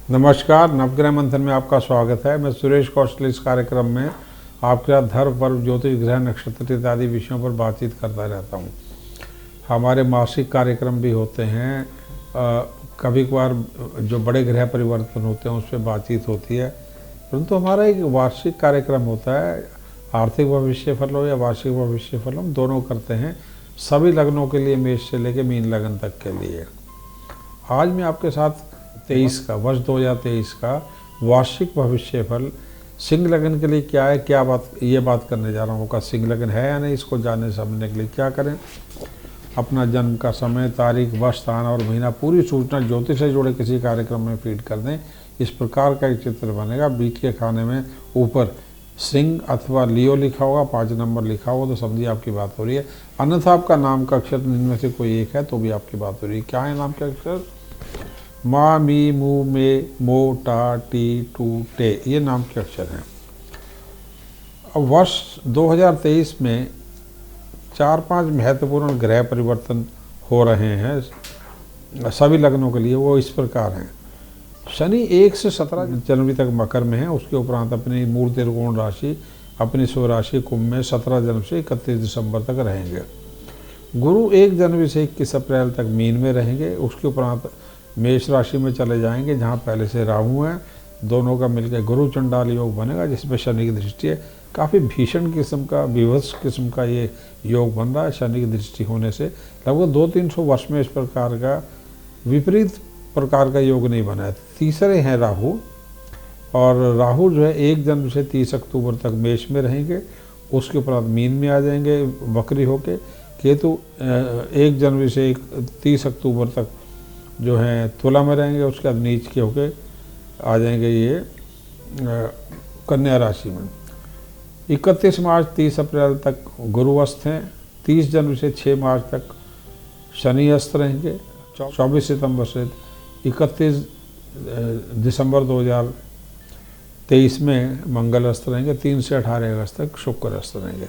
नमस्कार, नवग्रह मंथन में आपका स्वागत है। मैं सुरेश कौशल इस कार्यक्रम में आपके साथ धर्म, पर्व, ज्योतिष, ग्रह, नक्षत्र इत्यादि विषयों पर बातचीत करता रहता हूँ। हमारे मासिक कार्यक्रम भी होते हैं। कभी कभार जो बड़े ग्रह परिवर्तन होते हैं उस पर बातचीत होती है, परंतु हमारा एक वार्षिक कार्यक्रम होता है। आर्थिक भविष्य फल हो या वार्षिक भविष्य फल, हम दोनों करते हैं सभी लग्नों के लिए, मेष से लेकर मीन लग्न तक के लिए। आज मैं आपके साथ 23 का वर्ष 2023 का वार्षिक भविष्य फल सिंह लग्न के लिए क्या है, ये बात करने जा रहा हूँ। का सिंह लग्न है या नहीं, इसको जानने समझने के लिए क्या करें। अपना जन्म का समय, तारीख, वर्ष, स्थान और महीना पूरी सूचना ज्योतिष से जुड़े किसी कार्यक्रम में फीड कर दें। इस प्रकार का एक चित्र बनेगा। बीच के खाने में ऊपर सिंह अथवा लियो लिखा होगा, 5 नंबर लिखा होगा तो समझिए आपकी बात हो रही है। अन्यथा आपका नाम का अक्षर इनमें से कोई एक है तो भी आपकी बात हो रही है। क्या है नाम का अक्षर? मा, मी, मू, मे, मो, टा, टी, टू, टे, ये नाम के अक्षर हैं। अब वर्ष 2023 में 4-5 महत्वपूर्ण ग्रह परिवर्तन हो रहे हैं सभी लग्नों के लिए। वो इस प्रकार हैं। शनि 1 से 17 जनवरी तक मकर में है। उसके उपरांत अपनी मूल त्रिकोण राशि, अपनी स्वराशि कुंभ में 17 जनवरी से 31 दिसंबर तक रहेंगे। गुरु 1 जनवरी से 21 अप्रैल तक मीन में रहेंगे। उसके उपरांत मेष राशि में चले जाएंगे जहां पहले से राहु है। दोनों का मिलकर गुरु चंडाल योग बनेगा, जिसमें शनि की दृष्टि है। काफ़ी भीषण किस्म का, विभत्स किस्म का ये योग बन रहा है शनि की दृष्टि होने से। लगभग 200-300 वर्ष में इस प्रकार का विपरीत प्रकार का योग नहीं बना है। तीसरे हैं राहु, और राहु जो है 1 जनवरी से 30 अक्टूबर तक मेष में रहेंगे। उसके उपरांत मीन में आ जाएंगे वक्री होके। केतु 1 जनवरी से 30 अक्टूबर तक जो है तुला में रहेंगे। उसके बाद नीच के होके आ जाएंगे ये कन्या राशि में। 31 मार्च 30 अप्रैल तक गुरु अस्त हैं। 30 जनवरी से 6 मार्च तक शनि अस्त रहेंगे। 24 सितंबर से 31 दिसंबर 2023 में मंगल अस्त रहेंगे। 3 से 18 अगस्त तक शुक्र अस्त रहेंगे।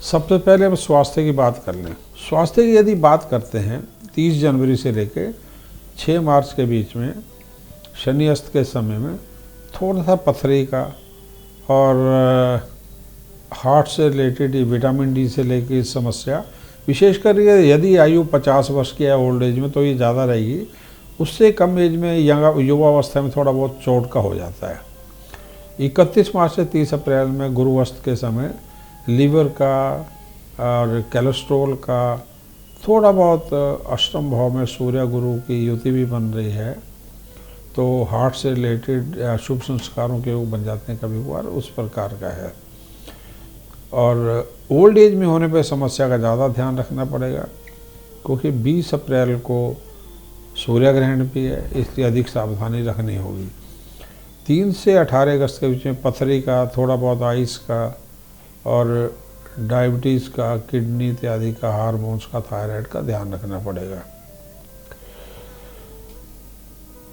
सबसे पहले हम स्वास्थ्य की बात कर लें। स्वास्थ्य की यदि बात करते हैं, 30 जनवरी से लेकर 6 मार्च के बीच में शनि अस्त के समय में थोड़ा सा पथरी का और हार्ट से रिलेटेड विटामिन डी से लेकर समस्या, विशेषकर यदि आयु 50 वर्ष की है ओल्ड एज में तो ये ज़्यादा रहेगी। उससे कम एज में युवावस्था में थोड़ा बहुत चोट का हो जाता है। 31 मार्च से 30 अप्रैल में गुरु अस्त के समय लीवर का और कोलेस्ट्रॉल का थोड़ा बहुत अष्टम भाव में सूर्य गुरु की युति भी बन रही है, तो हार्ट से रिलेटेड शुभ संस्कारों के योग बन जाते हैं कभी कभार, उस प्रकार का है। और ओल्ड एज में होने पर समस्या का ज़्यादा ध्यान रखना पड़ेगा, क्योंकि 20 अप्रैल को सूर्य ग्रहण भी है, इसलिए अधिक सावधानी रखनी होगी। 3 से 18 अगस्त के बीच में पथरी का, थोड़ा बहुत आइस का और डायबिटीज़ का, किडनी इत्यादि का, हार्मोन्स का, थायराइड का ध्यान रखना पड़ेगा।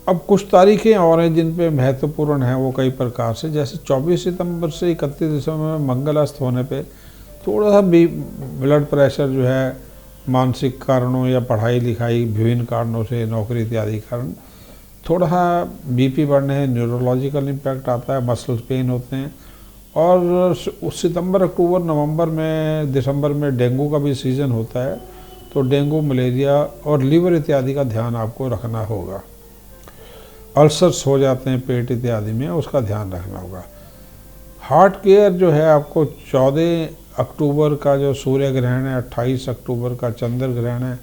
अब कुछ तारीखें और हैं जिन पे महत्वपूर्ण हैं वो कई प्रकार से, जैसे 24 सितंबर से 31 दिसंबर में मंगल अस्त होने पे थोड़ा सा ब्लड प्रेशर जो है मानसिक कारणों या पढ़ाई लिखाई विभिन्न कारणों से, नौकरी इत्यादि कारण थोड़ा सा बीपी बढ़ने, न्यूरोलॉजिकल इम्पैक्ट आता है, मसल्स पेन होते हैं। और सितंबर, अक्टूबर, नवंबर में, दिसंबर में डेंगू का भी सीज़न होता है, तो डेंगू, मलेरिया और लीवर इत्यादि का ध्यान आपको रखना होगा। अल्सर्स हो जाते हैं पेट इत्यादि में, उसका ध्यान रखना होगा। हार्ट केयर जो है आपको 14 अक्टूबर का जो सूर्य ग्रहण है, 28 अक्टूबर का चंद्र ग्रहण है,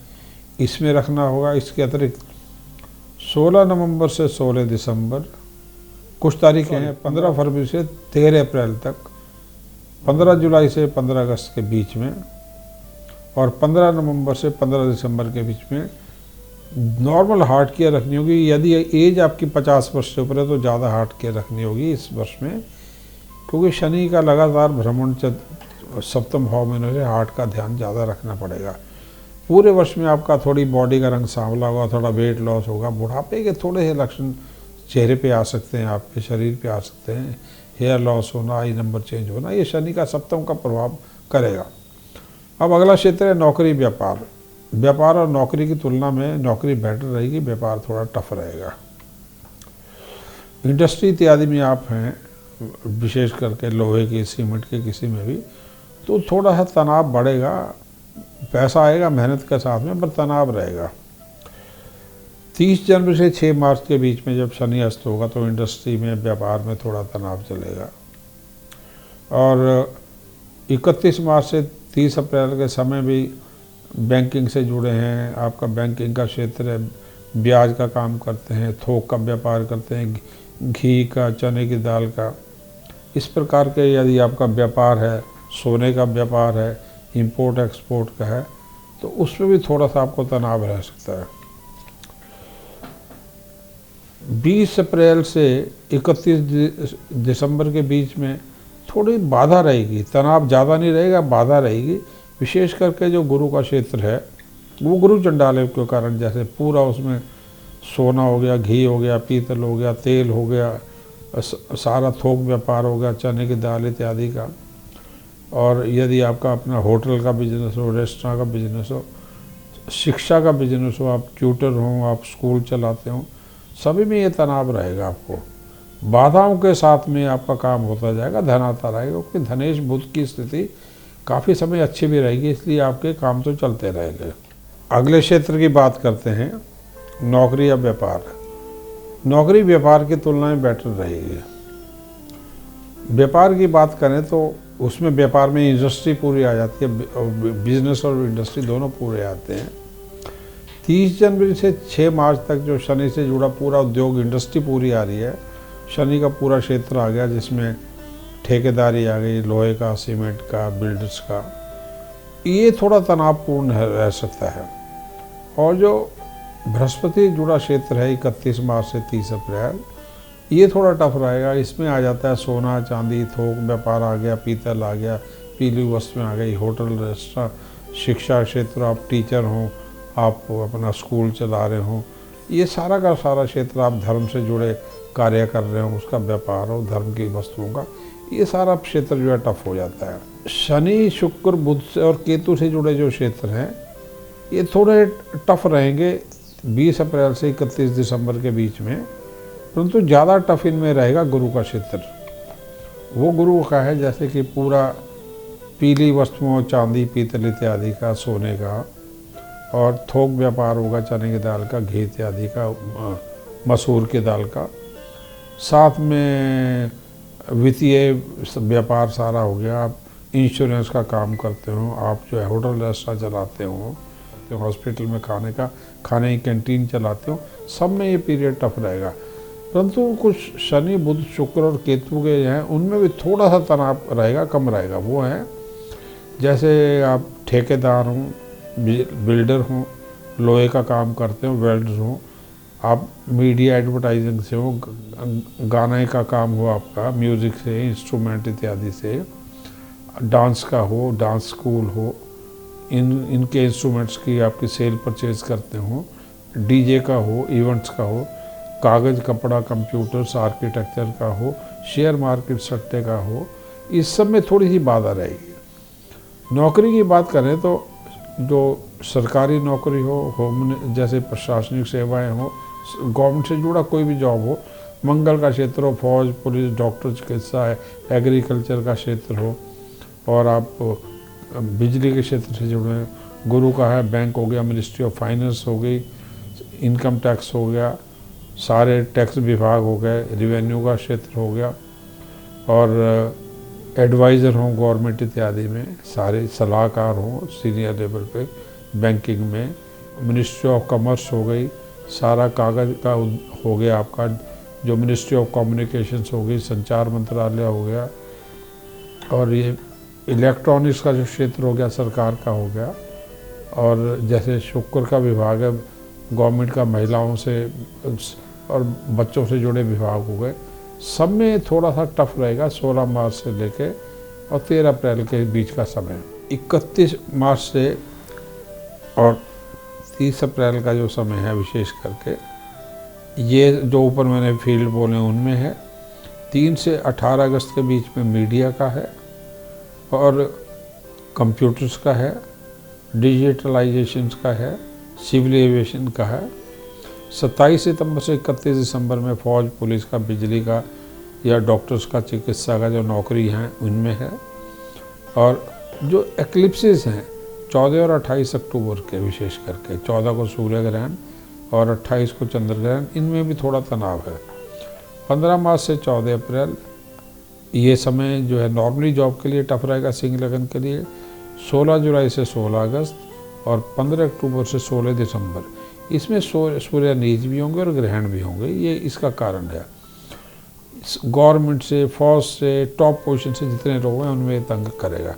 इसमें रखना होगा। इसके अतिरिक्त 16 नवंबर से 16 दिसंबर कुछ तारीखें हैं, 15 फरवरी से 13 अप्रैल तक, 15 जुलाई से 15 अगस्त के बीच में, और 15 नवंबर से 15 दिसंबर के बीच में नॉर्मल हार्ट केयर रखनी होगी। यदि एज आपकी 50 वर्ष से ऊपर है तो ज़्यादा हार्ट केयर रखनी होगी इस वर्ष में, क्योंकि शनि का लगातार भ्रमण सप्तम भाव में होने से हार्ट का ध्यान ज़्यादा रखना पड़ेगा। पूरे वर्ष में आपका थोड़ी बॉडी का रंग सांवला होगा, थोड़ा वेट लॉस होगा, बुढ़ापे के थोड़े से लक्षण चेहरे पे आ सकते हैं, आपके शरीर पे आ सकते हैं, हेयर लॉस होना, आई नंबर चेंज होना, ये शनि का सप्तम का प्रभाव करेगा। अब अगला क्षेत्र है नौकरी व्यापार। व्यापार और नौकरी की तुलना में नौकरी बेटर रहेगी, व्यापार थोड़ा टफ रहेगा। इंडस्ट्री इत्यादि में आप हैं, विशेष करके लोहे की, सीमेंट के, किसी में भी, तो थोड़ा सा तनाव बढ़ेगा। पैसा आएगा मेहनत के साथ में, पर तनाव रहेगा। 30 जनवरी से 6 मार्च के बीच में जब शनि अस्त होगा तो इंडस्ट्री में, व्यापार में थोड़ा तनाव चलेगा। और 31 मार्च से 30 अप्रैल के समय भी बैंकिंग से जुड़े हैं, आपका बैंकिंग का क्षेत्र है, ब्याज का काम करते हैं, थोक का व्यापार करते हैं, घी का, चने की दाल का, इस प्रकार के यदि आपका व्यापार है, सोने का व्यापार है, इंपोर्ट एक्सपोर्ट का है, तो उसमें भी थोड़ा सा आपको तनाव रह सकता है। 20 अप्रैल से 31 दिसंबर के बीच में थोड़ी बाधा रहेगी, तनाव ज़्यादा नहीं रहेगा, बाधा रहेगी। विशेष करके जो गुरु का क्षेत्र है वो गुरु चंडाल के कारण, जैसे पूरा उसमें सोना हो गया, घी हो गया, पीतल हो गया, तेल हो गया, सारा थोक व्यापार हो गया, चने की दाल इत्यादि का। और यदि आपका अपना होटल का बिजनेस हो, रेस्टोरेंट का बिजनेस हो, शिक्षा का बिजनेस हो, आप ट्यूटर हो, आप स्कूल चलाते हो, सभी में ये तनाव रहेगा। आपको बाधाओं के साथ में आपका काम होता जाएगा, धन आता रहेगा, क्योंकि धनेश बुध की स्थिति काफ़ी समय अच्छी भी रहेगी, इसलिए आपके काम तो चलते रहेंगे। अगले क्षेत्र की बात करते हैं, नौकरी या व्यापार। नौकरी व्यापार की तुलना में बेटर रहेगी। व्यापार की बात करें तो उसमें व्यापार में इंडस्ट्री पूरी आ जाती है, बिजनेस और इंडस्ट्री दोनों पूरे आते हैं। 30 जनवरी से 6 मार्च तक जो शनि से जुड़ा पूरा उद्योग, इंडस्ट्री पूरी आ रही है, शनि का पूरा क्षेत्र आ गया, जिसमें ठेकेदारी आ गई, लोहे का, सीमेंट का, बिल्डर्स का, ये थोड़ा तनावपूर्ण रह सकता है। और जो बृहस्पति जुड़ा क्षेत्र है 31 मार्च से 30 अप्रैल, ये थोड़ा टफ रहेगा। इसमें आ जाता है सोना, चांदी, थोक व्यापार आ गया, पीतल आ गया, पीली वस्तुएं आ गई, होटल, रेस्टोरेंट, शिक्षा क्षेत्र, आप टीचर हों, आप अपना स्कूल चला रहे हों, ये सारा का सारा क्षेत्र, आप धर्म से जुड़े कार्य कर रहे हो, उसका व्यापार हो, धर्म की वस्तुओं का, ये सारा क्षेत्र जो है टफ हो जाता है। शनि, शुक्र, बुध से और केतु से जुड़े जो क्षेत्र हैं ये थोड़े टफ रहेंगे 20 अप्रैल से 31 दिसंबर के बीच में, परंतु ज़्यादा टफ इनमें रहेगा गुरु का क्षेत्र। वो गुरु का है जैसे कि पूरा पीली वस्तुओं, चांदी, पीतल इत्यादि का, सोने का, और थोक व्यापार होगा, चने की दाल का, घी इत्यादि का, मसूर की दाल का, साथ में वित्तीय व्यापार सारा हो गया। आप इंश्योरेंस का काम करते हो, आप जो है होटल रेस्टोरेंट चलाते हो, हॉस्पिटल में खाने की कैंटीन चलाते हो, सब में ये पीरियड टफ रहेगा। परंतु कुछ शनि, बुध, शुक्र और केतु के हैं, उनमें भी थोड़ा सा तनाव रहेगा, कम रहेगा। वो है जैसे आप ठेकेदार हों, बिल्डर हों, लोहे का काम करते हो, वेल्डर हों, आप मीडिया एडवर्टाइजिंग से हो, गाने का काम हो आपका, म्यूज़िक से, इंस्ट्रूमेंट इत्यादि से, डांस का हो, डांस स्कूल हो, इनके इंस्ट्रूमेंट्स की आपकी सेल परचेज करते हो, डीजे का हो, इवेंट्स का हो, कागज़, कपड़ा, कंप्यूटर्स, आर्किटेक्चर का हो, शेयर मार्केट, सट्टे का हो, इस सब में थोड़ी सी बाधा रहेगी। नौकरी की बात करें तो जो सरकारी नौकरी हो, होम जैसे प्रशासनिक सेवाएं हो, गवर्नमेंट से जुड़ा कोई भी जॉब हो, मंगल का क्षेत्र हो, फौज, पुलिस, डॉक्टर, चिकित्सा है, एग्रीकल्चर का क्षेत्र हो, और आप बिजली के क्षेत्र से जुड़े हैं, गुरु का है, बैंक हो गया, मिनिस्ट्री ऑफ फाइनेंस हो गई, इनकम टैक्स हो गया, सारे टैक्स विभाग हो गए, रिवेन्यू का क्षेत्र हो गया, और एडवाइज़र हों गवर्नमेंट इत्यादि में, सारे सलाहकार हों सीनियर लेवल पे, बैंकिंग में, मिनिस्ट्री ऑफ कॉमर्स हो गई, सारा कागज़ का हो गया आपका, जो मिनिस्ट्री ऑफ कम्युनिकेशंस हो गई, संचार मंत्रालय हो गया, और ये इलेक्ट्रॉनिक्स का जो क्षेत्र हो गया सरकार का हो गया, और जैसे शुक्र का विभाग है गवर्नमेंट का, महिलाओं से और बच्चों से जुड़े विभाग हो गए, सब में थोड़ा सा टफ रहेगा 16 मार्च से लेके और 13 अप्रैल के बीच का समय। 31 मार्च से और 30 अप्रैल का जो समय है विशेष करके, ये जो ऊपर मैंने फील्ड बोले उनमें है। 3 से 18 अगस्त के बीच में मीडिया का है और कंप्यूटर्स का है, डिजिटलाइजेशन का है, सिविल एविएशन का है, 27 सितंबर से 31 दिसंबर में फौज, पुलिस का, बिजली का या डॉक्टर्स का, चिकित्सा का जो नौकरी हैं उनमें है। और जो एक्लिप्सिस हैं 14 और 28 अक्टूबर के, विशेष करके 14 को सूर्य ग्रहण और 28 को चंद्र ग्रहण, इनमें भी थोड़ा तनाव है। 15 मार्च से 14 अप्रैल ये समय जो है नॉर्मली जॉब के लिए टफ रहेगा सिंह लगन के लिए। 16 जुलाई से 16 अगस्त और 15 अक्टूबर से 16 दिसंबर, इसमें सूर्य नीच भी होंगे और ग्रहण भी होंगे। ये इसका कारण है। गवर्नमेंट से, फौज से, टॉप पोजीशन से जितने लोग हैं उनमें तंग करेगा।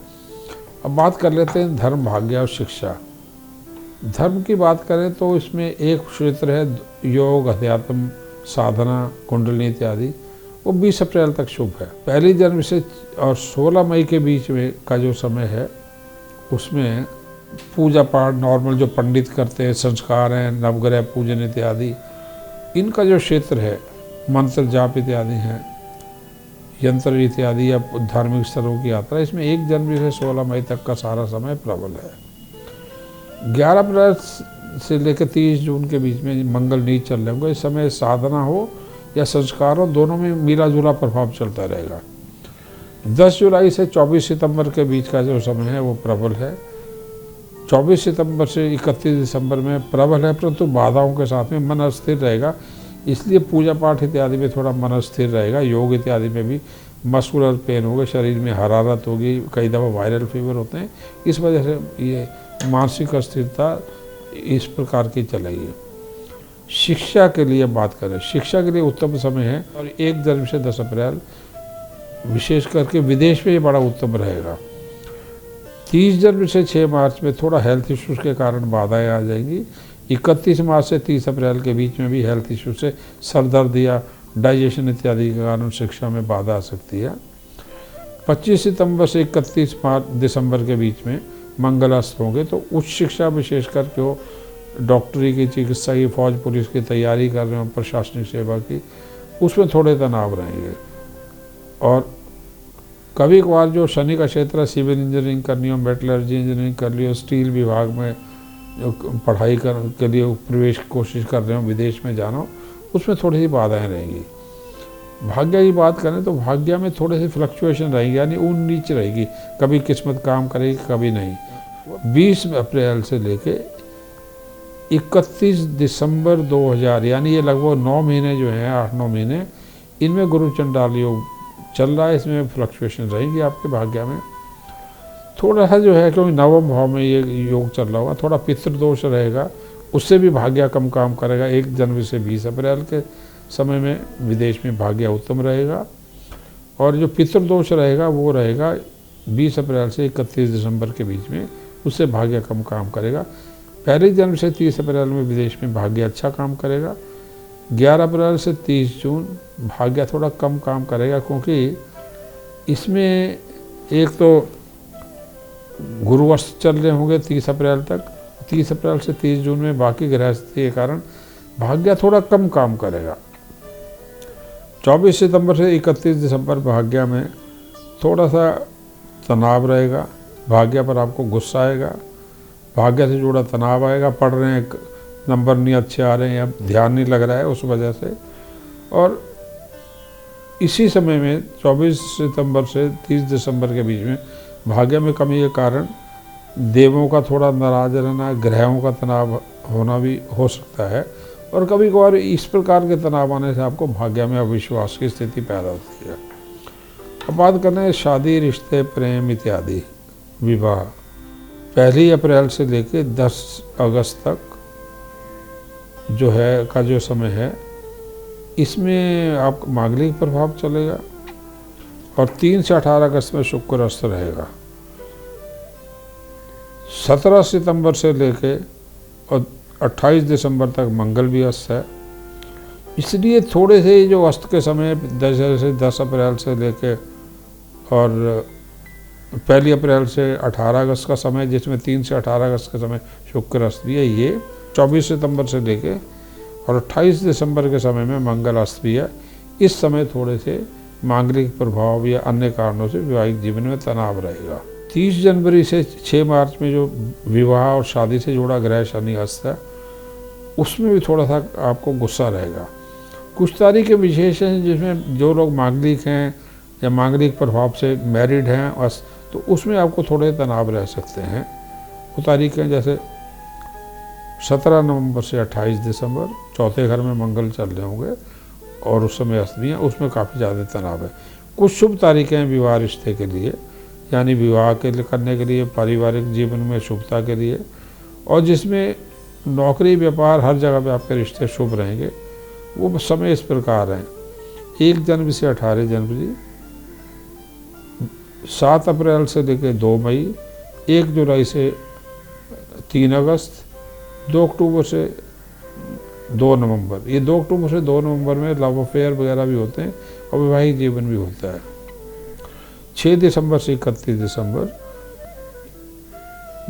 अब बात कर लेते हैं धर्म, भाग्य और शिक्षा। धर्म की बात करें तो इसमें एक क्षेत्र है योग, अध्यात्म, साधना, कुंडली इत्यादि, वो 20 अप्रैल तक शुभ है। 1 जनवरी से और 16 मई के बीच में का जो समय है उसमें पूजा पाठ नॉर्मल जो पंडित करते हैं, संस्कार हैं, नवग्रह पूजन इत्यादि, इनका जो क्षेत्र है, मंत्र जाप इत्यादि हैं, यंत्र इत्यादि या धार्मिक स्थलों की यात्रा, इसमें 1 जनवरी से 16 मई तक का सारा समय प्रबल है। 11 अप्रैल से लेकर 30 जून के बीच में मंगल नीच चल रहे होंगे। इस समय साधना हो या संस्कार हो, दोनों में मिला जुला प्रभाव चलता रहेगा। 10 जुलाई से 24 सितंबर के बीच का जो समय है वो प्रबल है। 24 सितंबर से 31 दिसंबर में प्रबल है, परंतु बाधाओं के साथ में मन अस्थिर रहेगा, इसलिए पूजा पाठ इत्यादि में थोड़ा मन स्थिर रहेगा। योग इत्यादि में भी मस्कुलर पेन होगा, शरीर में हरारत होगी, कई दफ़ा वायरल फीवर होते हैं, इस वजह से ये मानसिक अस्थिरता इस प्रकार की चलेगी। शिक्षा के लिए बात करें, शिक्षा के लिए उत्तम समय है और 1 जनवरी से 10 अप्रैल विशेष करके विदेश में ये बड़ा उत्तम रहेगा। 30 जनवरी से 6 मार्च में थोड़ा हेल्थ इश्यूज के कारण बाधाएं आ जाएंगी। 31 मार्च से 30 अप्रैल के बीच में भी हेल्थ इशू से सर दर्द या डाइजेशन इत्यादि के कारण शिक्षा में बाधा आ सकती है। 25 सितंबर से 31 दिसंबर के बीच में मंगलास्त्र होंगे, तो उच्च शिक्षा विशेष करके हो, डॉक्टरी की, चिकित्सा की, फौज पुलिस की तैयारी कर रहे हो, प्रशासनिक सेवा की, उसमें थोड़े तनाव रहेंगे। और कभी कभार जो शनि का क्षेत्र है, सिविल इंजीनियरिंग करनी हो, मेटलर्जी इंजीनियरिंग कर ली हो, स्टील विभाग में जो पढ़ाई के लिए प्रवेश की कोशिश कर रहे हो, विदेश में जाना हो, उसमें थोड़ी सी बाधाएं रहेंगी। भाग्य की बात करें तो भाग्य में थोड़े से फ्लक्चुएशन रहेंगे, यानी ऊंच नीच रहेगी, कभी किस्मत काम करेगी, कभी नहीं। 20 अप्रैल से लेके 31 दिसंबर 2000, यानी ये लगभग 9 महीने जो हैं, 8-9 महीने, इनमें गुरु चंडाल योग चल रहा है। इसमें फ्लक्चुएशन रहेगी आपके भाग्य में। थोड़ा सा जो है, क्योंकि नवम भाव में ये योग चल रहा होगा, थोड़ा पितृदोष रहेगा, उससे भी भाग्य कम काम करेगा। 1 जनवरी से 20 अप्रैल के समय में विदेश में भाग्य उत्तम रहेगा। और जो पितृदोष रहेगा वो रहेगा 20 अप्रैल से 31 दिसंबर के बीच में, उससे भाग्य कम काम करेगा। 1 जनवरी से 30 अप्रैल में विदेश में भाग्य अच्छा काम करेगा। 11 अप्रैल से 30 जून भाग्य थोड़ा कम काम करेगा, क्योंकि इसमें एक तो गुरुवर्ष चल रहे होंगे 30 अप्रैल तक। 30 अप्रैल से 30 जून में बाकी ग्रह स्थिति के कारण भाग्य थोड़ा कम काम करेगा। 24 सितंबर से 31 दिसंबर भाग्य में थोड़ा सा तनाव रहेगा, भाग्य पर आपको गुस्सा आएगा, भाग्य से जुड़ा तनाव आएगा, पढ़ रहे हैं नंबर नहीं अच्छे आ रहे हैं या ध्यान नहीं लग रहा है उस वजह से। और इसी समय में 24 सितंबर से 30 दिसंबर के बीच में भाग्य में कमी के कारण देवों का थोड़ा नाराज रहना, ग्रहों का तनाव होना भी हो सकता है। और कभी कभार इस प्रकार के तनाव आने से आपको भाग्य में अविश्वास की स्थिति पैदा होती है। अब बात करना है शादी, रिश्ते, प्रेम इत्यादि, विवाह। 1 अप्रैल से लेकर 10 अगस्त तक जो है का जो समय है, इसमें आपका मांगलिक प्रभाव चलेगा। और 3 से 18 अगस्त में शुक्र अस्त रहेगा। 17 सितंबर से लेके और 28 दिसंबर तक मंगल भी अस्त है। इसलिए थोड़े से जो अस्त के समय 10 अप्रैल से लेके और 1 अप्रैल से 18 अगस्त का समय, जिसमें 3 से 18 अगस्त का समय शुक्र अस्त भी है, ये 24 सितंबर से लेके और 28 दिसंबर के समय में मंगल अस्त भी है। इस समय थोड़े से मांगलिक प्रभाव या अन्य कारणों से वैवाहिक जीवन में तनाव रहेगा। 30 जनवरी से 6 मार्च में जो विवाह और शादी से जुड़ा ग्रह शनि अस्त है, उसमें भी थोड़ा सा आपको गुस्सा रहेगा। कुछ तारीखें विशेष हैं जिसमें जो लोग मांगलिक हैं या मांगलिक प्रभाव से मैरिड हैं बस, तो उसमें आपको थोड़े तनाव रह सकते हैं। वो तारीखें जैसे 17 नवंबर से 28 दिसंबर, चौथे घर में मंगल चल रहे होंगे और उस समय अष्टमी है, उसमें काफ़ी ज़्यादा तनाव है। कुछ शुभ तारीखें हैं विवाह रिश्ते के लिए, यानी विवाह के लिए करने के लिए, पारिवारिक जीवन में शुभता के लिए, और जिसमें नौकरी व्यापार हर जगह पे आपके रिश्ते शुभ रहेंगे। वो समय इस प्रकार हैं: 1 जनवरी से 18 जनवरी, 7 अप्रैल से लेकर 2 मई, 1 जुलाई से 3 अगस्त, 2 अक्टूबर से 2 नवंबर। ये 2 अक्टूबर से 2 नवंबर में लव अफेयर वगैरह भी होते हैं और वैवाहिक जीवन भी होता है। 6 दिसंबर से 31 दिसंबर,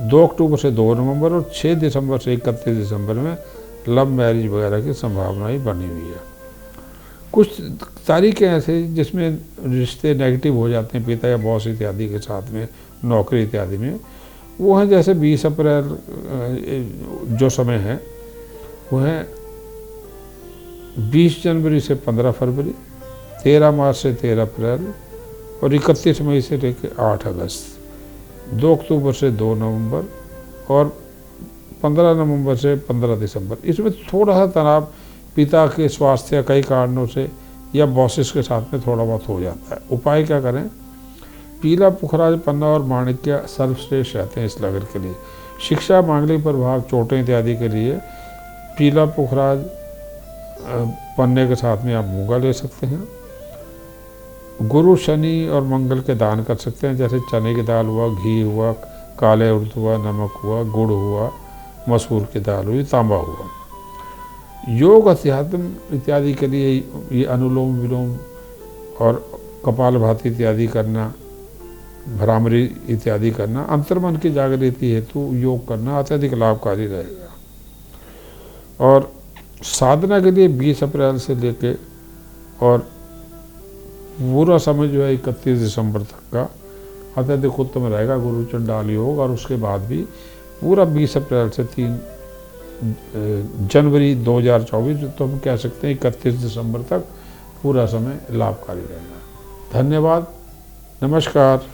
2 अक्टूबर से 2 नवंबर और 6 दिसंबर से 31 दिसंबर में लव मैरिज वगैरह की संभावनाएं बनी हुई है। कुछ तारीखें ऐसे जिसमें रिश्ते नेगेटिव हो जाते हैं पिता या बॉस इत्यादि के साथ में, नौकरी इत्यादि में, वो हैं जैसे 20 अप्रैल जो समय है वो है 20 जनवरी से 15 फरवरी, 13 मार्च से 13 अप्रैल और 31 मई से लेकर 8 अगस्त, 2 अक्टूबर से 2 नवंबर और 15 नवंबर से 15 दिसंबर। इसमें थोड़ा सा तनाव पिता के स्वास्थ्य या कई कारणों से या बॉसेस के साथ में थोड़ा बहुत हो जाता है। उपाय क्या करें? पीला पुखराज, पन्ना और माणिक्य सर्वश्रेष्ठ रहते हैं इस नगर के लिए। शिक्षा, मांगलिक प्रभाव, चोटें इत्यादि के लिए पीला पुखराज पन्ने के साथ में आप मूंगा ले सकते हैं। गुरु, शनि और मंगल के दान कर सकते हैं, जैसे चने की दाल हुआ, घी हुआ, काले उड़द हुआ, नमक हुआ, गुड़ हुआ, मसूर की दाल हुई, तांबा हुआ। योग, अध्यात्म इत्यादि के लिए ये अनुलोम विलोम और कपालभाति इत्यादि करना, भ्रामरी इत्यादि करना, अंतर्मन की जागृति हेतु योग करना अत्यधिक लाभकारी रहेगा। और साधना के लिए 20 अप्रैल से लेके और पूरा समय जो है 31 दिसंबर तक का अत्यधिक उत्तम रहेगा गुरु चंडाल योग। और उसके बाद भी पूरा 20 अप्रैल से 3 जनवरी 2024, तो हम कह सकते हैं 31 दिसंबर तक पूरा समय लाभकारी रहेगा। धन्यवाद, नमस्कार।